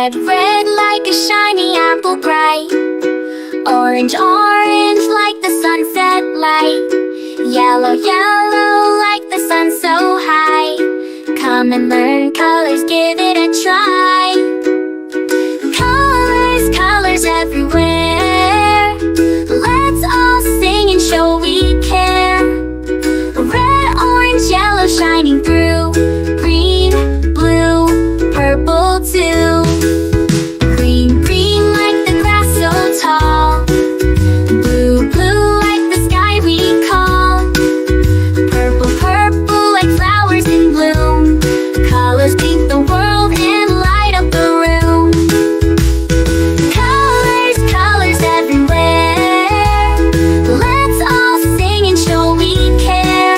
Red, red like a shiny apple bright. Orange, orange like the sunset light. Yellow, yellow like the sun so high. Come and learn colors, give it a try. Colors, colors everywhere. Let's all sing and show we care. Red, orange, yellow shining through. Green, blue, purple too. Green, green like the grass so tall. Blue, blue like the sky we call. Purple, purple like flowers in bloom. Colors paint the world and light up the room. Colors, colors everywhere. Let's all sing and show we care.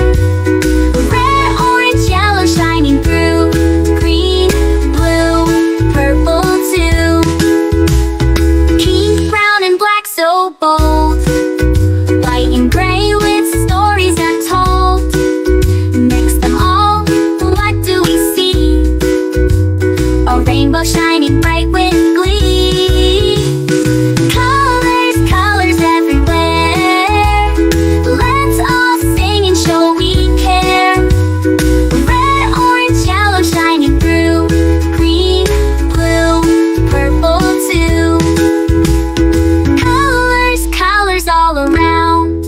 Red, orange, yellow shining through. Green, blue, purple too. Pink, brown and black so bold. White and gray with stories untold. Mix them all, what do we see? A rainbow shining bright with glee. Colors, colors everywhere. Let's all sing and show we care. Red, orange, yellow shining through. Green, blue, purple too. Colors, colors all around.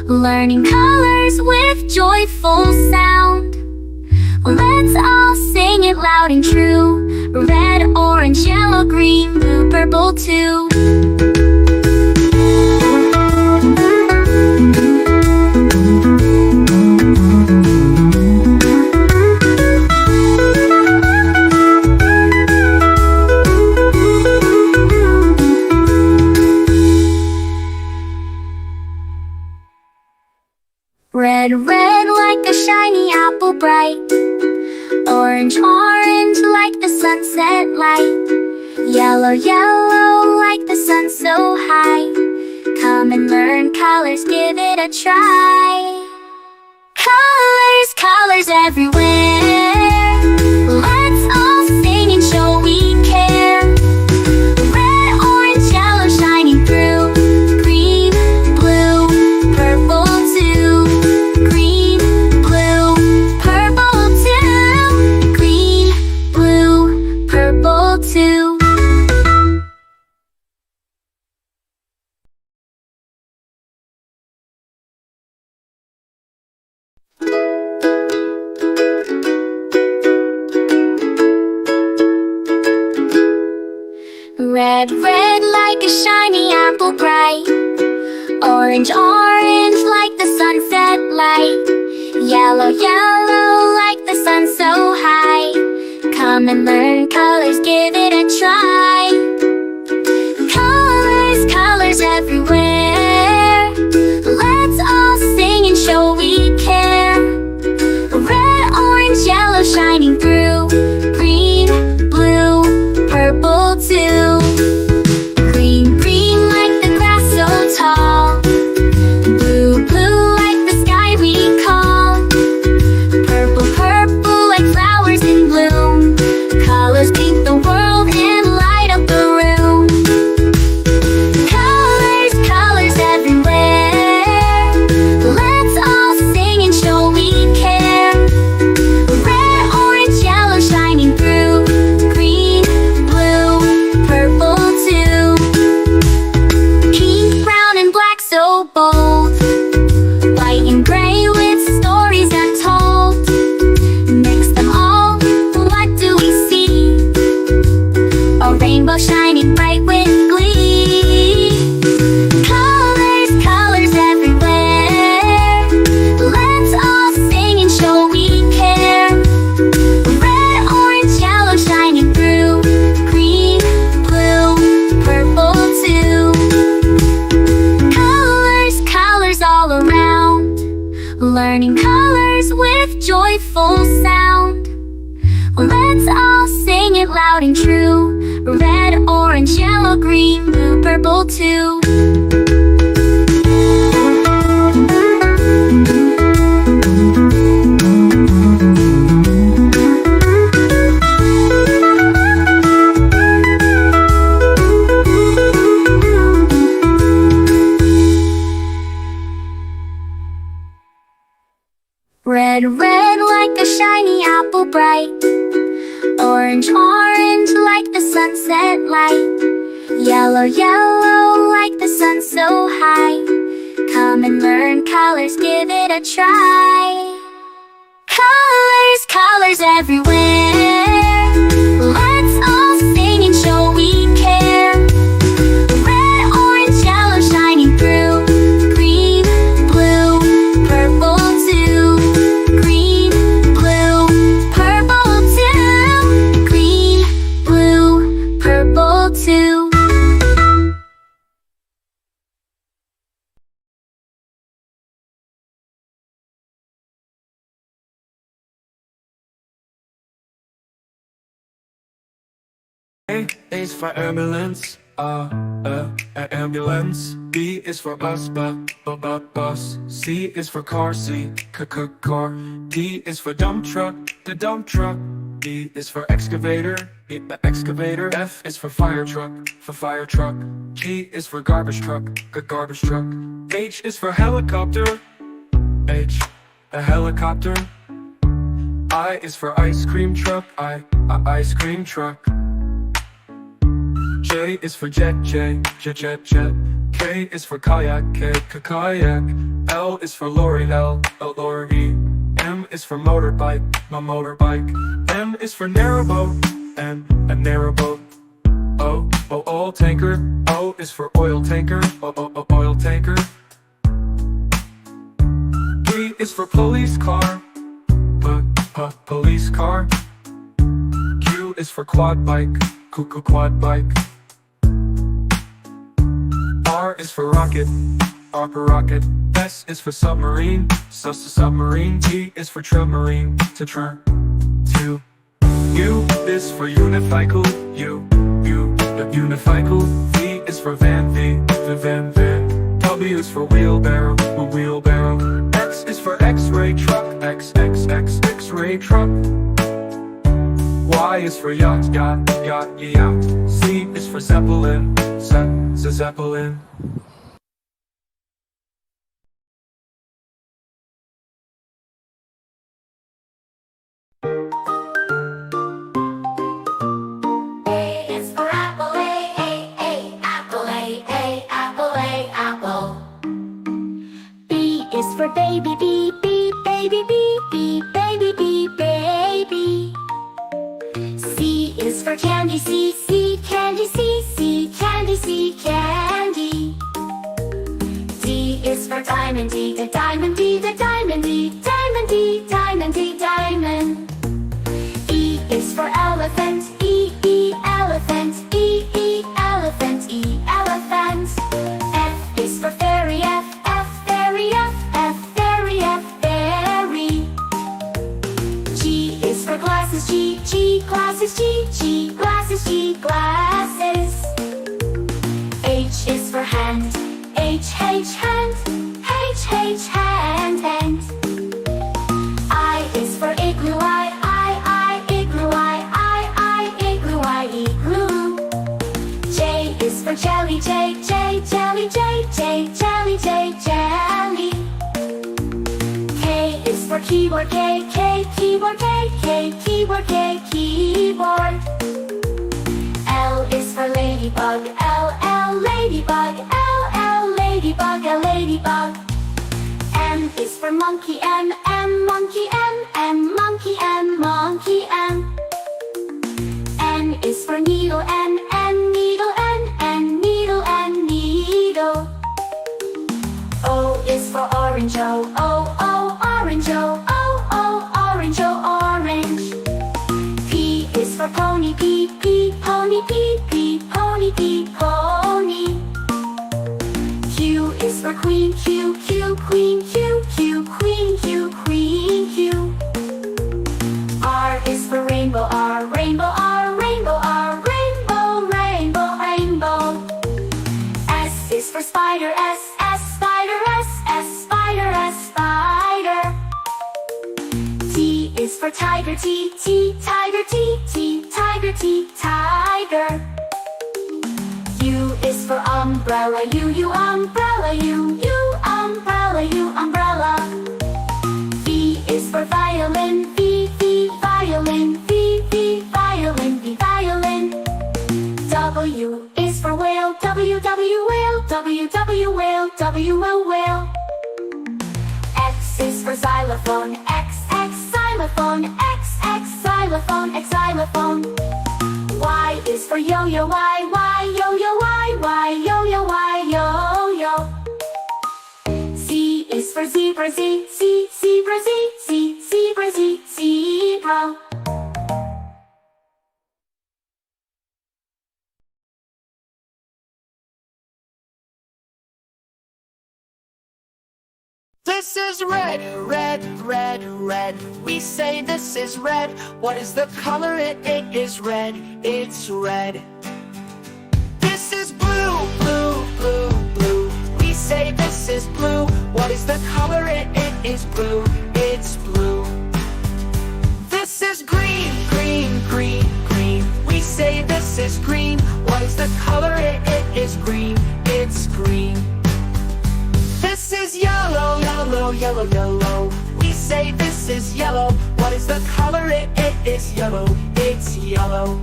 Learning colors with joyful sound. Let's all sing it loud and true. Red, orange, yellow, green, blue, purple too. Red, red like a shiny apple bright. Orange, orange like the sunset light. Yellow, yellow like the sun so high. Come and learn colors, give it a try. Colors, colors everywhere. Let's all sing and show we care. Red, orange, yellow shining through. Green, blue, purple too. Green, blue, purple too. Green, blue, purple too. Red, red like a shiny apple bright. Orange, orange like the sunset light. Yellow, yellow like the sun so high. Come and learn colors, give it a try. Colors, colors everywhere. Let's all sing and show we care. Red, orange, yellow shining through. Green, blue, purple too. Green, green like the grass so tall. Blue, blue like the sky we call. Purple, purple like flowers in bloom. Colors paint the world and light up the room. Colors, colors everywhere. Let's all sing and show we care. Red, orange, yellow shining through. Green, blue, purple too. Pink, brown and black so bold. White and gray with stories untold. Mix them all, what do we see? A rainbow shining bright with glee. Colors, colors everywhere. Let's all sing and show we care. Red, orange, yellow shining through. Green, blue, purple too. Colors, colors all around. Learning colors with joyful sound. Let's all sing it loud and true. Red, orange, yellow, green, blue, purple too. Red, red like a shiny apple bright. Orange, orange like the sunset light. Yellow, yellow like the sun so high. Come and learn colors, give it a try. Colors, colors everywhere. Let's all sing and show we care. Red, orange, yellow shining through. Green, blue, purple too. Green, blue, purple too. Green, blue, purple too. A is for ambulance, ambulance. B is for bus. C is for car, car. D is for dump truck, the dump truck. E is for excavator, the excavator. F is for fire truck, G is for garbage truck, garbage truck. H is for helicopter, a helicopter. I is for ice cream truck, ice cream truck. J is for jet. K is for kayak, kayak. L is for lorry, lorry. M is for motorbike, motorbike. N is for narrowboat, a narrowboat. O, oil tanker. O is for oil tanker, oil tanker. P is for police car, police car. Q is for quad bike, quad bike. R is for rocket, rocket. S is for submarine, submarine. T is for submarine, to. U is for unicycle, the unicycle. V is for van, the van. W is for wheelbarrow, wheelbarrow. X is for X-ray truck, X-ray truck. Y is for yacht. Z is for zeppelin, zeppelin. A is for apple, apple, apple. B is for baby, baby, baby. C is for candy, candy. D is for diamond, the diamond, diamond. E is for elephant, elephant. F is for fairy, fairy. G is for glasses, glasses. H is for hand, hand. I is for igloo, igloo. J is for jelly, jelly. K is for keyboard, keyboard. L is for ladybug, ladybug. M is for monkey, monkey. N is for needle, needle. O is for orange, orange. P is for pony, pony. Q is for queen, queen. R is for rainbow, rainbow. S is for spider, spider. T is for tiger, tiger. U is for umbrella, umbrella. V is for W, a whale. X is for xylophone, X, xylophone, X, xylophone, xylophone. Y is for yo-yo, Y, yo-yo, Y, yo-yo, Y, yo-yo. Z is for zebra, Z, zebra, Z, zebra, Z, zebra. This is red, red, red, red. We say this is red. What is the color? It is red. It's red. This is blue, blue, blue, blue. We say this is blue. What is the color? It is blue. It's blue. This is green, green, green, green. We say this is green. What is the color? It is green. It's green. This is yellow, yellow, yellow, yellow. We say this is yellow. What is the color? It is yellow. It's yellow.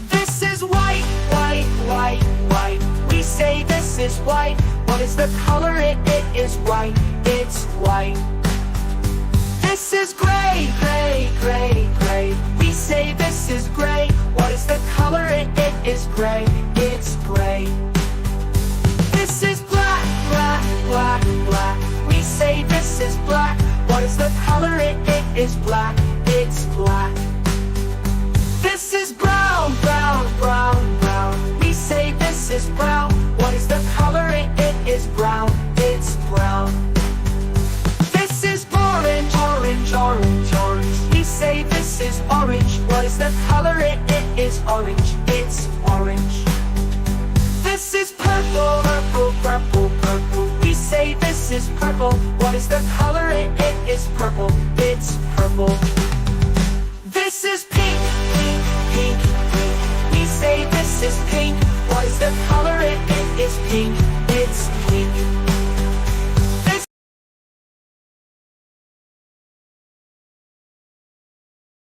This is white, white, white, white. We say this is white. What is the color? It is white. It's white. This is gray, gray, gray, gray. We say this is gray. What is the color? It is gray. It's gray. This is black, black, black, black. We say this is black. What is the color? It is black. It's black. This is brown, brown, brown, brown. We say this is brown. What is the color? It is brown. It's brown. This is orange, orange, orange, orange. We say this is orange. What is the color? It is orange. It's orange. This is purple, purple, purple, purple. We say this is purple. What is the color? It is purple. It's purple. This is pink, pink, pink, pink. We say this is pink. What is the color? It is pink.